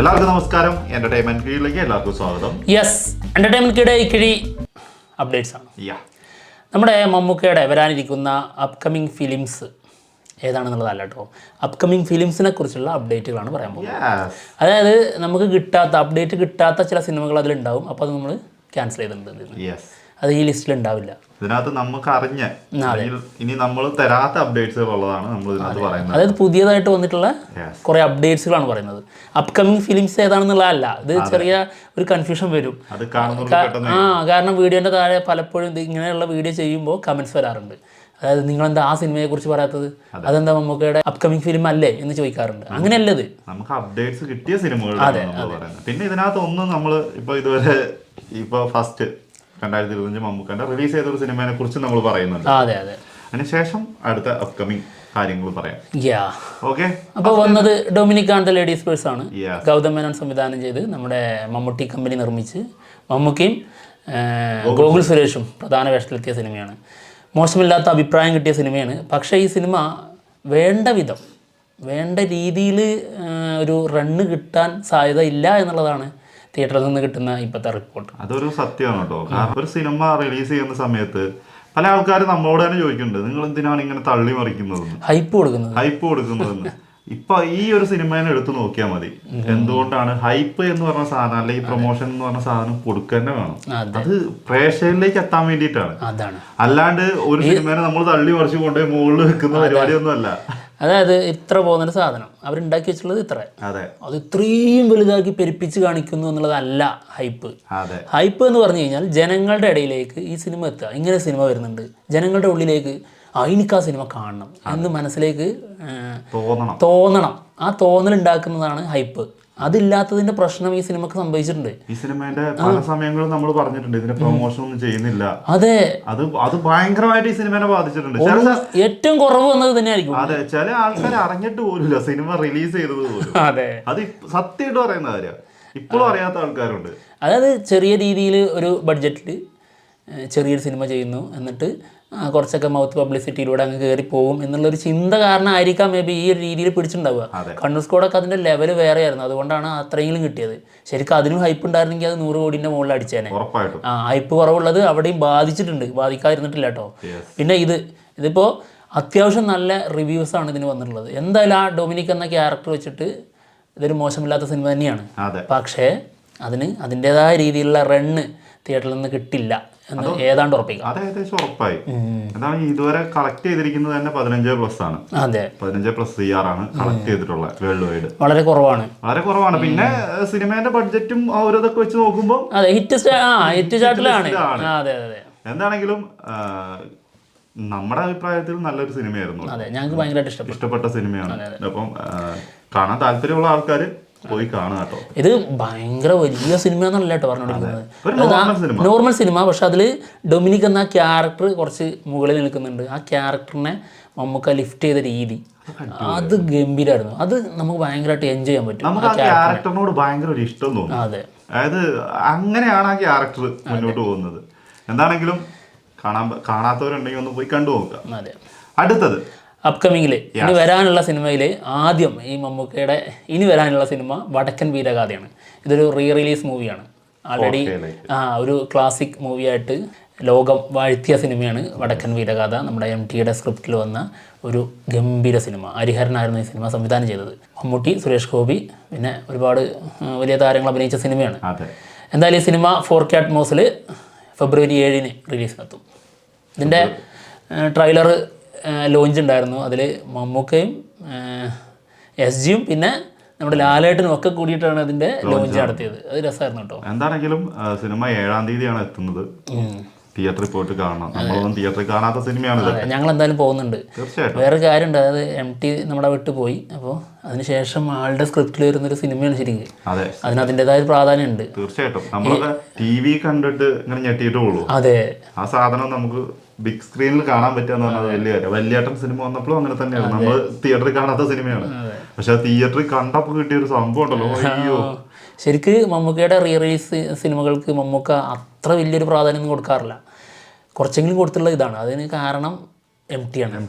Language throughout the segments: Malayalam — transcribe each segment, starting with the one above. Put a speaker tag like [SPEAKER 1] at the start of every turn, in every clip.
[SPEAKER 1] എല്ലാവർക്കും നമസ്കാരം. എന്റർടൈൻമെന്റ് കീഴിലേക്ക് എല്ലാവർക്കും സ്വാഗതം.
[SPEAKER 2] യെസ്, എന്റർടൈൻമെന്റ് കിഴി അപ്ഡേറ്റ്സ് ആണ്. നമ്മുടെ മമ്മൂക്കയുടെ വരാനിരിക്കുന്ന അപ്കമിങ് ഫിലിംസ് ഏതാണെന്നുള്ളതല്ല കേട്ടോ, അപ്കമിങ് ഫിലിംസിനെ കുറിച്ചുള്ള അപ്ഡേറ്റുകളാണ് പറയാൻ പോകുന്നത്. അതായത് നമുക്ക് അപ്ഡേറ്റ് കിട്ടാത്ത ചില സിനിമകൾ അതിലുണ്ടാവും, അപ്പോൾ അത് നമ്മൾ ക്യാൻസൽ ചെയ്തിട്ടുണ്ട്. അത് ഈ ലിസ്റ്റിൽ ഉണ്ടാവില്ല.
[SPEAKER 1] ഇതിനകത്ത് നമുക്ക് അറിഞ്ഞ ഇനി നമ്മൾ തരാത്ത അപ്ഡേറ്റ്സുകൾ ഉള്ളതാണ് നമ്മൾ ഇതിനകത്ത് പറയുന്നത്.
[SPEAKER 2] അതായത് പുതിയതായിട്ട് വന്നിട്ടുള്ള കുറെ അപ്ഡേറ്റ്സുകളാണ് പറയുന്നത്. അപ്കമിങ് ഫിലിംസ് ഏതാണെന്നുള്ളതല്ല, ഇത് ചെറിയ ഒരു കൺഫ്യൂഷൻ വരും. കാരണം വീഡിയോന്റെ താഴെ പലപ്പോഴും ഇങ്ങനെയുള്ള വീഡിയോ ചെയ്യുമ്പോൾ കമന്റ്സ് വരാറുണ്ട്. അതായത് നിങ്ങളെന്താ ആ സിനിമയെ കുറിച്ച് പറയാത്തത്, അതെന്താ മമ്മൂക്കയുടെ അപ്കമിങ് ഫിലിം അല്ലേ എന്ന് ചോദിക്കാറുണ്ട്. അങ്ങനെയല്ലത്,
[SPEAKER 1] നമുക്ക് അപ്ഡേറ്റ്സ് കിട്ടിയ സിനിമകൾ. പിന്നെ ഇതിനകത്ത് ഒന്നും നമ്മൾ ഇതുവരെ ഫസ്റ്റ് 2025 മമ്മൂക്കന്റെ റിലീസ് ചെയ്ത ഒരു സിനിമയെ കുറിച്ച് നമ്മൾ പറയുന്നുണ്ട്. അതിനുശേഷം അടുത്ത അപ്കമിങ് കാര്യങ്ങൾ പറയാം. ഓക്കെ,
[SPEAKER 2] അപ്പോൾ വന്നത് Dominic and the ladies purse ആണ്. ഗൗതം മേനോൻ സംവിധാനം ചെയ്ത് നമ്മുടെ മമ്മൂട്ടി കമ്പനി നിർമ്മിച്ച് മമ്മൂക്കയും ഗോകുൽ സുരേഷും പ്രധാന വേഷത്തിലെത്തിയ സിനിമയാണ്. മോശമില്ലാത്ത അഭിപ്രായം കിട്ടിയ സിനിമയാണ്. പക്ഷേ ഈ സിനിമ വേണ്ട രീതിയിൽ ഒരു റണ്ണ് കിട്ടാൻ സാധ്യത ഇല്ല എന്നുള്ളതാണ് തിയേറ്ററിൽ നിന്ന് കിട്ടുന്ന ഇപ്പോഴത്തെ റിപ്പോർട്ട്.
[SPEAKER 1] അതൊരു സത്യമാണ് കേട്ടോ. കാരണം ഒരു സിനിമ റിലീസ് ചെയ്യുന്ന സമയത്ത് പല ആൾക്കാരും നമ്മളോട് തന്നെ ചോദിക്കുന്നുണ്ട്, നിങ്ങൾ എന്തിനാണ് ഇങ്ങനെ തള്ളി മറിക്കുന്നത്,
[SPEAKER 2] ഹൈപ്പ് കൊടുക്കുന്നതെന്ന്.
[SPEAKER 1] ഇപ്പൊ ഈ ഒരു സിനിമേനെ എടുത്തു നോക്കിയാൽ മതി, എന്തുകൊണ്ടാണ് ഹൈപ്പ് എന്ന് പറഞ്ഞ സാധനം അല്ലെങ്കിൽ പ്രൊമോഷൻ എന്ന് പറഞ്ഞ സാധനം കൊടുക്കുക വേണം. അത് പ്രേക്ഷകരിലേക്ക് എത്താൻ വേണ്ടിയിട്ടാണ്, അല്ലാണ്ട് ഒരു സിനിമേനെ നമ്മൾ തള്ളി മറിച്ച് കൊണ്ടുപോയി മുകളിൽ വെക്കുന്ന പരിപാടിയൊന്നും അല്ല.
[SPEAKER 2] അതായത് ഇത്ര പോകുന്നൊരു സാധനം അവരുണ്ടാക്കി വെച്ചുള്ളത് ഇത്ര, അത് ഇത്രയും വലുതാക്കി പെരുപ്പിച്ച് കാണിക്കുന്നു എന്നുള്ളതല്ല ഹൈപ്പ്. ഹൈപ്പ് എന്ന് പറഞ്ഞു കഴിഞ്ഞാൽ ജനങ്ങളുടെ ഇടയിലേക്ക് ഈ സിനിമ എത്തുക. ഇങ്ങനെ സിനിമ വരുന്നുണ്ട്, ജനങ്ങളുടെ ഉള്ളിലേക്ക് എനിക്ക് ആ സിനിമ കാണണം എന്ന് മനസ്സിലേക്ക് തോന്നണം. ആ തോന്നൽ ഉണ്ടാക്കുന്നതാണ് ഹൈപ്പ്. അതില്ലാത്തതിന്റെ പ്രശ്നം ഈ സിനിമക്ക് സംഭവിച്ചിട്ടുണ്ട്.
[SPEAKER 1] ഈ സിനിമയുടെ പല സമയങ്ങളും നമ്മൾ പറഞ്ഞിട്ടുണ്ട്, ഇതിന്റെ പ്രൊമോഷൻ ഒന്നും ചെയ്യുന്നില്ല.
[SPEAKER 2] അതെ,
[SPEAKER 1] അത് ഭയങ്കരമായിട്ട് ഈ സിനിമയെ ബാധിച്ചിട്ടുണ്ട്.
[SPEAKER 2] ഏറ്റവും കുറവ് വന്നത് തന്നെയായിരിക്കും.
[SPEAKER 1] അതെ, ചില ആൾക്കാർ അറിഞ്ഞിട്ട് പോലുമില്ല സിനിമ റിലീസ് ചെയ്തത് പോലും.
[SPEAKER 2] അതെ,
[SPEAKER 1] അത് സത്യമായിട്ട് പറയുന്ന കാര്യം. ഇപ്പോഴും അറിയാത്ത ആൾക്കാരുണ്ട്.
[SPEAKER 2] അതായത് ചെറിയ രീതിയിൽ ഒരു ബഡ്ജറ്റിൽ ചെറിയൊരു സിനിമ ചെയ്യുന്നു, എന്നിട്ട് കുറച്ചൊക്കെ മൗത്ത് പബ്ലിസിറ്റിയിലൂടെ അങ്ങ് കയറി പോകും എന്നുള്ളൊരു ചിന്ത കാരണമായിരിക്കാം മേ ബി ഈ ഒരു രീതിയിൽ പിടിച്ചിട്ടുണ്ടാവുക. കണ്ണൂർ സ്കോഡൊക്കെ അതിൻ്റെ ലെവൽ വേറെ ആയിരുന്നു, അതുകൊണ്ടാണ് അത്രയെങ്കിലും കിട്ടിയത്. ശരിക്കും അതിനും ഹൈപ്പ് ഉണ്ടായിരുന്നെങ്കിൽ അത് 100 കോടിൻ്റെ മുകളിൽ അടിച്ചേനെ. ഹൈപ്പ് കുറവുള്ളത് അവിടെയും ബാധിക്കാതിരുന്നിട്ടില്ല കേട്ടോ. പിന്നെ ഇതിപ്പോൾ അത്യാവശ്യം നല്ല റിവ്യൂസാണ് ഇതിന് വന്നിട്ടുള്ളത്. എന്തായാലും ആ ഡൊമിനിക് എന്ന ക്യാരക്ടർ വെച്ചിട്ട് ഇതൊരു മോശമില്ലാത്ത സിനിമ തന്നെയാണ്. പക്ഷേ അതിന് അതിൻ്റെതായ രീതിയിലുള്ള റണ്ണ് തിയേറ്ററിൽ നിന്ന് കിട്ടില്ല എന്ന് ഏതാണ്ട് ഉറപ്പിക്കാം.
[SPEAKER 1] അത് ഏകദേശം ഉറപ്പായി. എന്താണ് ഇതുവരെ കളക്ട് ചെയ്തിരിക്കുന്നത് തന്നെ 15+ ആണ്.
[SPEAKER 2] അതെ,
[SPEAKER 1] 15+ CR ആണ് കളക്ട് ചെയ്തിട്ടുള്ളത് വേൾഡ് വൈഡ്.
[SPEAKER 2] വളരെ കുറവാണ്. പിന്നെ
[SPEAKER 1] സിനിമയുടെ ബഡ്ജറ്റും ഓരോതൊക്കെ വെച്ച് നോക്കുമ്പോൾ
[SPEAKER 2] ഹിറ്റ് ചാർട്ടിലാണ്.
[SPEAKER 1] എന്താണെങ്കിലും നമ്മുടെ അഭിപ്രായത്തിൽ നല്ലൊരു സിനിമയായിരുന്നു.
[SPEAKER 2] ഞങ്ങൾക്ക് ഭയങ്കരമായിട്ട്
[SPEAKER 1] ഇഷ്ടപ്പെട്ട സിനിമയാണ്. അപ്പം കാണാൻ താല്പര്യമുള്ള ആൾക്കാർ പോയി കാണുക കേട്ടോ.
[SPEAKER 2] ഇത് ഭയങ്കര വലിയ സിനിമ എന്നല്ല കേട്ടോ പറഞ്ഞുകൊണ്ടിരിക്കുന്നത്, നോർമൽ സിനിമ. പക്ഷെ അതിൽ ഡൊമിനിക് എന്ന ക്യാരക്ടർ കുറച്ച് മുകളിൽ നിൽക്കുന്നുണ്ട്. ആ ക്യാരക്ടറിനെ മമ്മൂക്ക ലിഫ്റ്റ് ചെയ്ത രീതി അത് ഗംഭീരമായിരുന്നു. അത് നമുക്ക് ഭയങ്കരമായിട്ട് എൻജോയ് ചെയ്യാൻ പറ്റും.
[SPEAKER 1] നമുക്ക് ആ ക്യാരക്ടറിനോട് ഭയങ്കര ഒരു ഇഷ്ടം തോന്നും.
[SPEAKER 2] അതെ,
[SPEAKER 1] അതായത് അങ്ങനെയാണ് ആ ക്യാരക്ടർ മുന്നോട്ട് പോകുന്നത്. എന്താണെങ്കിലും കാണാത്തവരുണ്ടെങ്കിൽ ഒന്ന് പോയി കണ്ടു നോക്കുക.
[SPEAKER 2] അതെ,
[SPEAKER 1] അടുത്തത്
[SPEAKER 2] അപ്കമിങ്ങിൽ ഇനി വരാനുള്ള സിനിമയിൽ ആദ്യം ഈ മമ്മൂക്കയുടെ ഇനി വരാനുള്ള സിനിമ വടക്കൻ വീരഗാഥയാണ്. ഇതൊരു റിലീസ് മൂവിയാണ്. ആൾറെഡി ഒരു ക്ലാസിക് മൂവിയായിട്ട് ലോകം വാഴ്ത്തിയ സിനിമയാണ് വടക്കൻ വീരഗാഥ. നമ്മുടെ MTയുടെ സ്ക്രിപ്റ്റിൽ വന്ന ഒരു ഗംഭീര സിനിമ. ഹരിഹരനായിരുന്നു ഈ സിനിമ സംവിധാനം ചെയ്തത്. മമ്മൂട്ടി, സുരേഷ് ഗോപി, പിന്നെ ഒരുപാട് വലിയ താരങ്ങൾ അഭിനയിച്ച സിനിമയാണ്. എന്തായാലും ഈ സിനിമ 4K അറ്റ്മോസിൽ ഫെബ്രുവരി 7 റിലീസിനെത്തും. ഇതിൻ്റെ ട്രെയിലർ ലോഞ്ച് ഉണ്ടായിരുന്നു. അതിൽ മമ്മൂക്കയും SGയും പിന്നെ നമ്മുടെ ലാലേട്ടനും ഒക്കെ കൂടിയിട്ടാണ് അതിൻ്റെ ലോഞ്ച് നടത്തിയത്. അത് രസമായിരുന്നു കേട്ടോ.
[SPEAKER 1] എന്താണെങ്കിലും സിനിമ 7-ാം തീയതിയാണ് എത്തുന്നത്. തിയേറ്ററിൽ പോയിട്ട് കാണണം. നമ്മളൊന്നും തിയേറ്ററിൽ കാണാത്ത സിനിമയാണ്.
[SPEAKER 2] ഞങ്ങൾ എന്തായാലും പോകുന്നുണ്ട്. വേറെ കാര്യമുണ്ട്, അതായത് MT നമ്മുടെ വിട്ട് പോയി. അപ്പോൾ അതിനുശേഷം ആളുടെ സ്ക്രിപ്റ്റിൽ വരുന്നൊരു സിനിമയാണ് ശരിക്കും. അതിന് അതിൻ്റെതായ പ്രാധാന്യമുണ്ട്.
[SPEAKER 1] തീർച്ചയായിട്ടും നമ്മൾ TV കണ്ടിട്ട് ഇങ്ങനെ ഞെട്ടിയിട്ട് പോകുള്ളൂ.
[SPEAKER 2] അതെ,
[SPEAKER 1] ആ സാധനം നമുക്ക് ബിഗ് സ്ക്രീനിൽ കാണാൻ പറ്റുക വലിയ കാര്യം. വലിയേട്ടൻ സിനിമ വന്നപ്പോഴും അങ്ങനെ തന്നെയാണ്. നമ്മൾ തിയേറ്ററിൽ കാണാത്ത സിനിമയാണ്, പക്ഷെ തിയേറ്ററിൽ കണ്ടപ്പോൾ കിട്ടിയ ഒരു സംഭവം ഉണ്ടല്ലോ. അയ്യോ,
[SPEAKER 2] ശരിക്ക് മമ്മൂക്കയുടെ റിലീസ് സിനിമകൾക്ക് മമ്മൂക്ക അത്ര വലിയൊരു പ്രാധാന്യം കൊടുക്കാറില്ല. കുറച്ചെങ്കിലും കൊടുത്തുള്ള ഇതാണ്. അതിന് കാരണം എം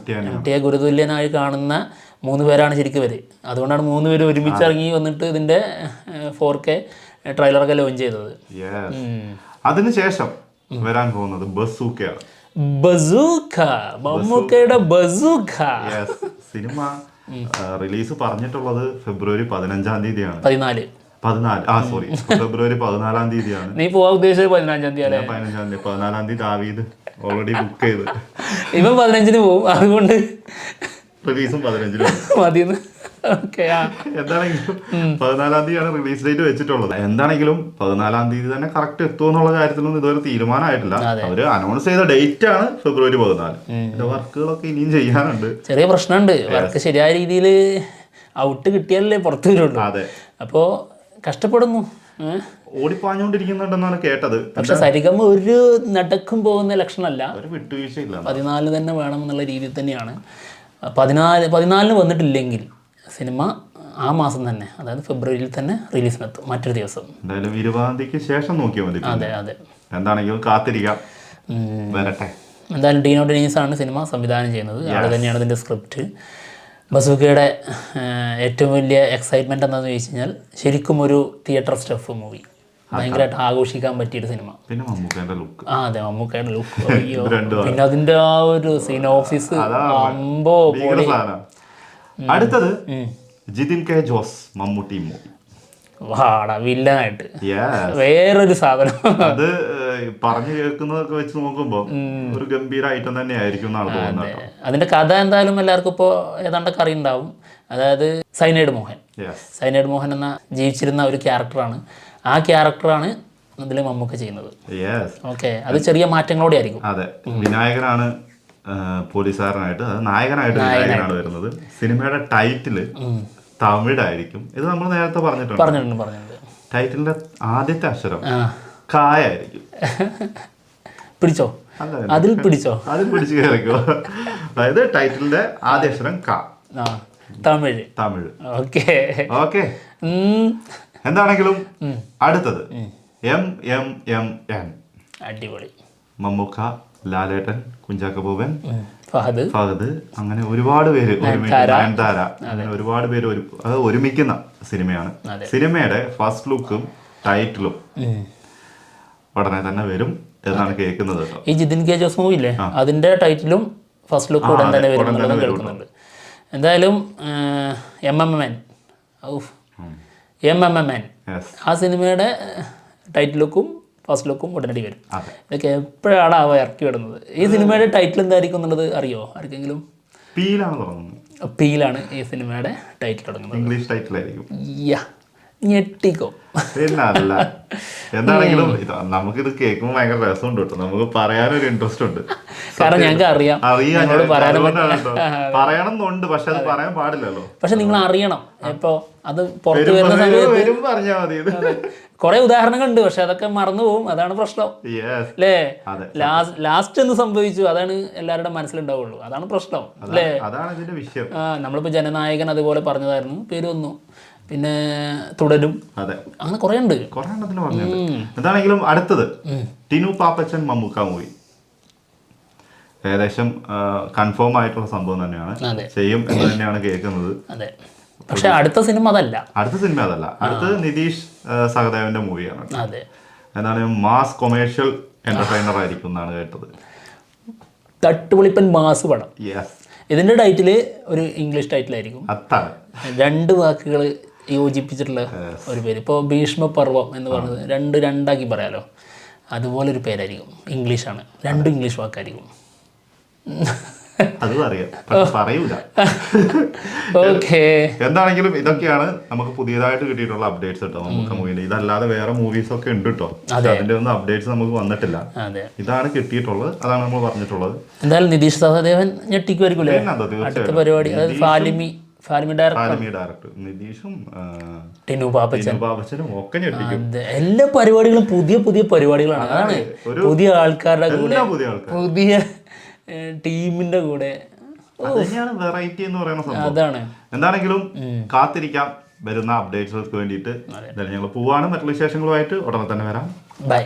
[SPEAKER 2] ടിയെ ഗുരുതുല്യനായി കാണുന്ന 3 പേരാണ് ശരിക്കും ഇവർ. അതുകൊണ്ടാണ് 3 പേര് ഒരുമിച്ച് ഇറങ്ങി വന്നിട്ട് ഇതിൻ്റെ 4K ട്രെയിലറൊക്കെ ലോഞ്ച് ചെയ്തത്.
[SPEAKER 1] അതിനുശേഷം വരാൻ പോകുന്നത് ബസൂക്കയാണ്.
[SPEAKER 2] ബസൂക്ക, മമ്മൂക്കയുടെ ബസൂക്ക.
[SPEAKER 1] സിനിമ റിലീസ് പറഞ്ഞിട്ടുള്ളത് ഫെബ്രുവരി 15-ാം തീയതിയാണ്.
[SPEAKER 2] 14
[SPEAKER 1] ഫെബ്രുവരി 14-ാം തീയതിയാണ്.
[SPEAKER 2] നീ പോവാൻ ഉദ്ദേശിച്ചത് 15-ാം തീയതി.
[SPEAKER 1] 15-ാം തീയതി 14-ാം തീയതി ദാവീദ് ഓൾറെഡി ബുക്ക് ചെയ്ത്
[SPEAKER 2] ഇവൻ 15-ന് പോകും. അതുകൊണ്ട്
[SPEAKER 1] റിലീസും 15-ന്
[SPEAKER 2] മതിയെന്ന്.
[SPEAKER 1] എന്താണെങ്കിലും 14-ാം തീയതിയാണ് റിലീസ് ഡേറ്റ് വെച്ചിട്ടുള്ളത്. എന്താണെങ്കിലും 14-ാം തീയതി തന്നെ കറക്റ്റ് എത്തുമെന്നുള്ള കാര്യത്തിലൊന്നും ഇതുവരെ തീരുമാനമായിട്ടില്ല. അവര് അനൗൺസ് ചെയ്ത ഡേറ്റ് ആണ് ഫെബ്രുവരി 14. വർക്കുകളൊക്കെ ഇനിയും ചെയ്യാനുണ്ട്.
[SPEAKER 2] ചെറിയ പ്രശ്നമുണ്ട്. വർക്ക് ശരിയായ രീതിയിൽ ഔട്ട് കിട്ടിയാലല്ലേ പുറത്തു വരുള്ളൂ. അപ്പോ കഷ്ടപ്പെടുന്നു,
[SPEAKER 1] ഓടിപ്പാഞ്ഞുകൊണ്ടിരിക്കുന്നുണ്ടെന്നാണ് കേട്ടത്.
[SPEAKER 2] പക്ഷെ സരിഗമ ഒരു നടക്കും പോകുന്ന ലക്ഷണമല്ല.
[SPEAKER 1] ഒരു വിട്ടുവീഴ്ചയില്ല.
[SPEAKER 2] 14 തന്നെ വേണം എന്നുള്ള രീതിയിൽ തന്നെയാണ്. 14 വന്നിട്ടില്ലെങ്കിൽ സിനിമ ആ മാസം തന്നെ, അതായത് ഫെബ്രുവരിയിൽ തന്നെ റിലീസിനെത്തും, മറ്റൊരു ദിവസം.
[SPEAKER 1] എന്തായാലും 20-ാം തീയതിക്ക് ശേഷം നോക്കിയാൽ മതി.
[SPEAKER 2] അതെ.
[SPEAKER 1] എന്താണെങ്കിലും കാത്തിരിക്കാം, വരട്ടെ.
[SPEAKER 2] എന്തായാലും ഡീനോ ഡെനീസാണ് സിനിമ സംവിധാനം ചെയ്യുന്നത്. ആൾ തന്നെയാണ് ഇതിൻ്റെ സ്ക്രിപ്റ്റ്. ബസൂക്കയുടെ ഏറ്റവും വലിയ എക്സൈറ്റ്മെൻറ്റ് എന്താണെന്ന് ചോദിച്ചു കഴിഞ്ഞാൽ ശരിക്കും ഒരു തിയേറ്റർ സ്റ്റഫ് മൂവി, ഭയങ്കരമായിട്ട് ആഘോഷിക്കാൻ പറ്റിയൊരു സിനിമ.
[SPEAKER 1] പിന്നെ മമ്മൂക്കയുടെ ലുക്ക്.
[SPEAKER 2] അതെ, മമ്മൂക്കയുടെ ലുക്ക്. അയ്യോ, പിന്നെ അതിൻ്റെ ആ ഒരു സിനോപ്സിസ് അമ്പോ.
[SPEAKER 1] അടുത്തത് ജിതിൻ കെ ജോസ് മമ്മൂട്ടി മൂവി.
[SPEAKER 2] വാടാ, വില്ലനായിട്ട് വേറൊരു സാധനം.
[SPEAKER 1] അത് പറഞ്ഞു കേൾക്കുന്നതൊക്കെ വെച്ച് നോക്കുമ്പോ ഒരു ഗംഭീര ഐറ്റം തന്നെ ആയിരിക്കും എന്നാണ് തോന്നുന്നത്.
[SPEAKER 2] അതിന്റെ കഥ എന്തായാലും എല്ലാവർക്കും ഇപ്പോൾ ഏതാണ്ടൊക്കെ അറിയുണ്ടാവും. അതായത് സൈനൈഡ് മോഹൻ എന്ന ജീവിച്ചിരുന്ന ഒരു ക്യാരക്ടറാണ്. ആ ക്യാരക്ടറാണ് അതിൽ മമ്മൂക്ക ചെയ്യുന്നത്. ഓക്കെ, അത് ചെറിയ മാറ്റങ്ങളോടെ ആയിരിക്കും.
[SPEAKER 1] അതെ, വിനായകനാണ് പോലീസുകാരനായിട്ട്, അത് നായകനായിട്ട് വിനായകനാണ് വരുന്നത്. സിനിമയുടെ ടൈറ്റില് തമിഴായിരിക്കും. ഇത് നമ്മൾ നേരത്തെ പറഞ്ഞിട്ടുണ്ട്. ടൈറ്റിലിന്റെ ആദ്യത്തെ അക്ഷരം കായായിരിക്കും.
[SPEAKER 2] പിടിച്ചോ, അതിൽ പിടിച്ചു
[SPEAKER 1] കയറിക്കോ. അതായത് ടൈറ്റിലിന്റെ ആദ്യ അക്ഷരം ക,
[SPEAKER 2] തമിഴ്.
[SPEAKER 1] ഓക്കെ. എന്താണെങ്കിലും അടുത്തത് MMMN.
[SPEAKER 2] അടിപൊളി.
[SPEAKER 1] മമ്മൂക്ക, ലാലേട്ടൻ, കുഞ്ചാക്കോ ബോബൻ,
[SPEAKER 2] ഫഹദ്,
[SPEAKER 1] അങ്ങനെ ഒരുപാട് പേര്, നയൻതാര, അങ്ങനെ ഒരുപാട് പേര് ഒരുമിക്കുന്ന സിനിമയാണ്. സിനിമയുടെ ഫസ്റ്റ് ലുക്കും ടൈറ്റിലും ഉടനെ തന്നെ വരും എന്നാണ് കേൾക്കുന്നത്.
[SPEAKER 2] ഈ ജിതിൻ കെ ജോസ് മൂവി ഇല്ലേ, അതിന്റെ ടൈറ്റിലും ഫസ്റ്റ് ലുക്കും ഉടൻ തന്നെ വരും കേൾക്കുന്നുണ്ട്. എന്തായാലും MMMN ആ സിനിമയുടെ ടൈറ്റിൽ ലുക്കും ഫസ്റ്റ് ലുക്കും ഉടനടി വരും. ഇതൊക്കെ എപ്പോഴാണ് അവ ഇറക്കി വിടുന്നത്? ഈ സിനിമയുടെ ടൈറ്റിൽ എന്തായിരിക്കും എന്നുള്ളത് അറിയോ ആർക്കെങ്കിലും? പീലാണ് ഈ സിനിമയുടെ ടൈറ്റിൽ തുടങ്ങുന്നത്.
[SPEAKER 1] ഇംഗ്ലീഷ് ടൈറ്റിലായിരിക്കും.
[SPEAKER 2] ഞെട്ടിക്കോ.
[SPEAKER 1] പിന്നല്ല, എന്താണെങ്കിലും നമുക്കിത് കേൾക്കുമ്പോൾ ഭയങ്കര രസമുണ്ട് കേട്ടോ. നമുക്ക് പറയാനൊരു ഇൻട്രസ്റ്റ് ഉണ്ട്.
[SPEAKER 2] കാരണം ഞങ്ങൾക്ക് അറിയാം
[SPEAKER 1] പറയണമെന്നുണ്ട്, പക്ഷെ അത് പറയാൻ പാടില്ലല്ലോ.
[SPEAKER 2] പക്ഷെ നിങ്ങൾ അറിയണം. ഇപ്പൊ അത് പുറത്ത് വരുന്ന സമയത്ത്
[SPEAKER 1] പറഞ്ഞാൽ മതി.
[SPEAKER 2] കുറെ ഉദാഹരണങ്ങളുണ്ട്, പക്ഷെ അതൊക്കെ മറന്നു പോകും. അതാണ് പ്രശ്നം അല്ലേ? ലാസ്റ്റ് എന്ന് സംഭവിച്ചു, അതാണ് എല്ലാവരുടെ മനസ്സിലുണ്ടാവുള്ളൂ. അതാണ് പ്രശ്നം അല്ലേ? നമ്മളിപ്പോ ജനനായകൻ അതുപോലെ പറഞ്ഞതായിരുന്നു, പേര് വന്നു. പിന്നെ തുടരും, അങ്ങനെ കുറെ ഉണ്ട്.
[SPEAKER 1] എന്താണെങ്കിലും അടുത്തത് ടിനു പാപ്പച്ചൻ മമ്മൂക്ക മൂവി. ഏകദേശം കൺഫേം ആയിട്ടുള്ള സംഭവം തന്നെയാണ്, ചെയ്യും എന്ന് തന്നെയാണ് കേൾക്കുന്നത്.
[SPEAKER 2] അതെ, പക്ഷെ അടുത്ത സിനിമ അതല്ല.
[SPEAKER 1] അടുത്ത നിതീഷ് സഹദേവന്റെ മൂവിയാണ്. എന്താണ്, മാസ് കൊമേഴ്ഷ്യൽ എന്റർടൈനർ ആയിരിക്കും എന്നാണ് കേട്ടത്.
[SPEAKER 2] തട്ടുപൊളിപ്പൻ മാസ് പടം. ഇതിന്റെ ടൈറ്റില് ഒരു ഇംഗ്ലീഷ് ടൈറ്റിലായിരിക്കും. 2 വാക്കുകൾ യോജിപ്പിച്ചിട്ടുള്ള ഒരു പേര്. ഇപ്പോൾ ഭീഷ്മപർവം എന്ന് പറഞ്ഞത് രണ്ടാക്കി പറയാലോ, അതുപോലൊരു പേരായിരിക്കും. ഇംഗ്ലീഷാണ്, 2 ഇംഗ്ലീഷ് വാക്കായിരിക്കും.
[SPEAKER 1] അതും അറിയാം, പറയൂല. എന്താണെങ്കിലും ഇതൊക്കെയാണ് നമുക്ക് പുതിയതായിട്ട് കിട്ടിയിട്ടുള്ള അപ്ഡേറ്റ്സ് കേട്ടോ നമുക്ക് മൂവിന്റെ. ഇതല്ലാതെ വേറെ മൂവീസ് ഒക്കെ ഉണ്ട് കേട്ടോ, അതിന്റെ ഒന്നും അപ്ഡേറ്റ്സ് നമുക്ക് വന്നിട്ടില്ല. ഇതാണ് കിട്ടിയിട്ടുള്ളത്, അതാണ് നമ്മൾ പറഞ്ഞിട്ടുള്ളത്.
[SPEAKER 2] എന്തായാലും നിതീഷ് സഹദേവൻ ഞെട്ടിക്കുമായിരിക്കും അടുത്ത പരിപാടി. അതായത് ഫാലിമി
[SPEAKER 1] ഡയറക്ടർ നിതീഷും
[SPEAKER 2] ടിനു
[SPEAKER 1] പാപ്പച്ചനും ഒക്കെ ഞെട്ടിക്കും.
[SPEAKER 2] എല്ലാ പരിപാടികളും പുതിയ പരിപാടികളാണ്. അതാണ് പുതിയ ആൾക്കാരുടെ കൂടെ, പുതിയ ടീമിന്റെ കൂടെ.
[SPEAKER 1] വെറൈറ്റി എന്ന് പറയുന്ന സംഭവം
[SPEAKER 2] അതാണ്.
[SPEAKER 1] എന്താണെങ്കിലും കാത്തിരിക്കാം വരുന്ന അപ്ഡേറ്റ്സുകൾക്ക് വേണ്ടിയിട്ട്. ഞങ്ങൾ പോവാണ്, മറ്റുള്ള വിശേഷങ്ങളുമായിട്ട് ഉടനെ തന്നെ വരാം.
[SPEAKER 2] ബൈ.